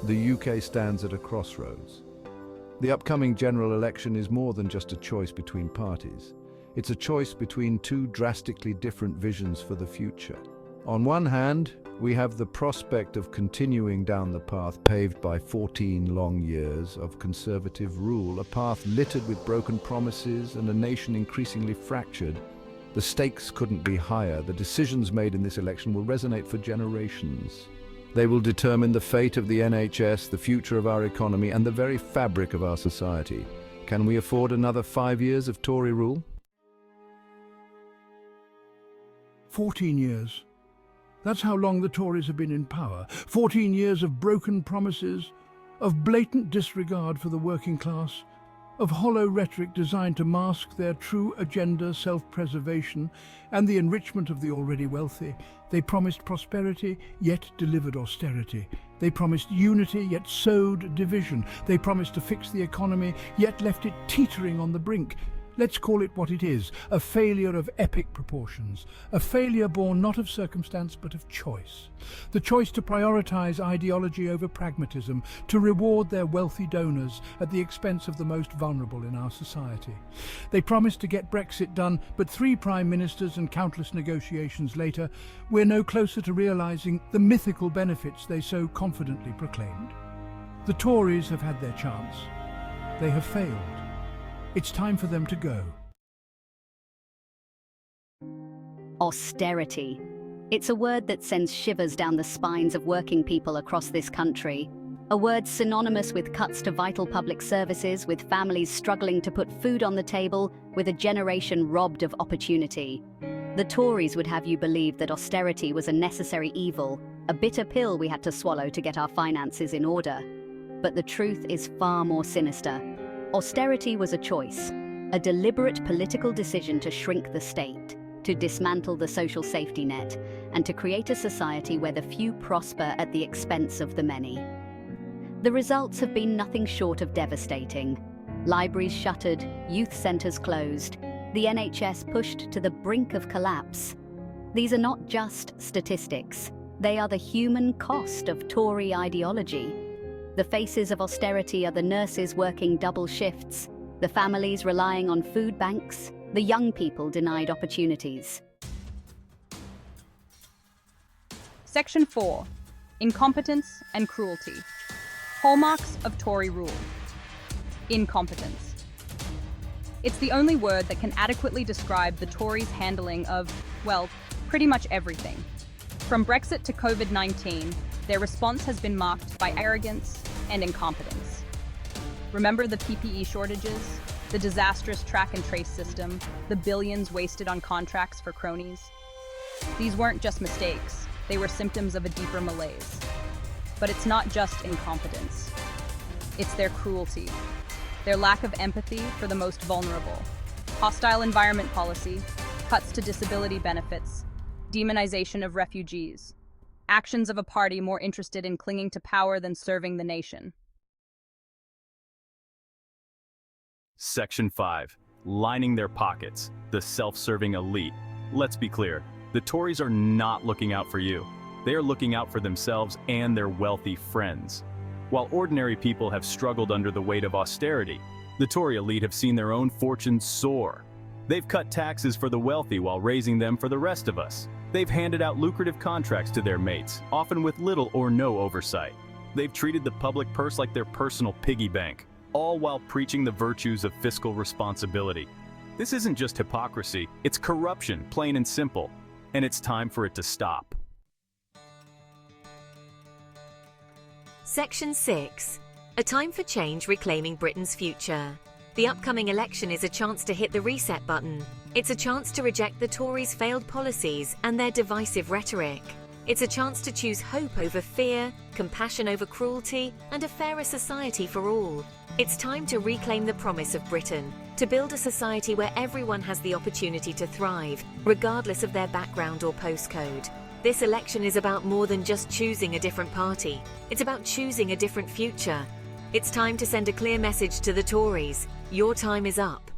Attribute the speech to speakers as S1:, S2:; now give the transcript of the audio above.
S1: the UK stands at a crossroads. The upcoming general election is more than just a choice between parties. It's a choice between two drastically different visions for the future. On one hand, we have the prospect of continuing down the path paved by 14 long years of Conservative rule, a path littered with broken promises and a nation increasingly fractured. The stakes couldn't be higher. The decisions made in this election will resonate for generations. They will determine the fate of the NHS, the future of our economy, and the very fabric of our society. Can we afford another 5 years of Tory rule?
S2: 14 years. That's how long the Tories have been in power. 14 years of broken promises, of blatant disregard for the working class, of hollow rhetoric designed to mask their true agenda, self-preservation, and the enrichment of the already wealthy. They promised prosperity, yet delivered austerity. They promised unity, yet sowed division. They promised to fix the economy, yet left it teetering on the brink. Let's call it what it is, a failure of epic proportions, a failure born not of circumstance but of choice. The choice to prioritize ideology over pragmatism, to reward their wealthy donors at the expense of the most vulnerable in our society. They promised to get Brexit done, but 3 prime ministers and countless negotiations later, we're no closer to realizing the mythical benefits they so confidently proclaimed. The Tories have had their chance. They have failed. It's time for them to go.
S3: Austerity. It's a word that sends shivers down the spines of working people across this country. A word synonymous with cuts to vital public services, with families struggling to put food on the table, with a generation robbed of opportunity. The Tories would have you believe that austerity was a necessary evil, a bitter pill we had to swallow to get our finances in order. But the truth is far more sinister. Austerity was a choice, a deliberate political decision to shrink the state, to dismantle the social safety net, and to create a society where the few prosper at the expense of the many. The results have been nothing short of devastating. Libraries shuttered, youth centres closed, the NHS pushed to the brink of collapse. These are not just statistics. They are the human cost of Tory ideology. The faces of austerity are the nurses working double shifts, the families relying on food banks, the young people denied opportunities.
S4: Section 4. Incompetence and cruelty. Hallmarks of Tory rule. Incompetence. It's the only word that can adequately describe the Tories' handling of, well, pretty much everything. From Brexit to COVID-19, their response has been marked by arrogance and incompetence. Remember the PPE shortages, the disastrous track and trace system, the billions wasted on contracts for cronies? These weren't just mistakes, they were symptoms of a deeper malaise. But it's not just incompetence. It's their cruelty, their lack of empathy for the most vulnerable, hostile environment policy, cuts to disability benefits, demonization of refugees, actions of a party more interested in clinging to power than serving the nation.
S5: Section 5. Lining their pockets, the self-serving elite. Let's be clear, the Tories are not looking out for you. They are looking out for themselves and their wealthy friends. While ordinary people have struggled under the weight of austerity, the Tory elite have seen their own fortunes soar. They've cut taxes for the wealthy while raising them for the rest of us. They've handed out lucrative contracts to their mates, often with little or no oversight. They've treated the public purse like their personal piggy bank, all while preaching the virtues of fiscal responsibility. This isn't just hypocrisy, it's corruption, plain and simple, and it's time for it to stop.
S6: Section 6. A time for change reclaiming Britain's future. The upcoming election is a chance to hit the reset button. It's a chance to reject the Tories' failed policies and their divisive rhetoric. It's a chance to choose hope over fear, compassion over cruelty, and a fairer society for all. It's time to reclaim the promise of Britain, to build a society where everyone has the opportunity to thrive, regardless of their background or postcode. This election is about more than just choosing a different party. It's about choosing a different future. It's time to send a clear message to the Tories. Your time is up.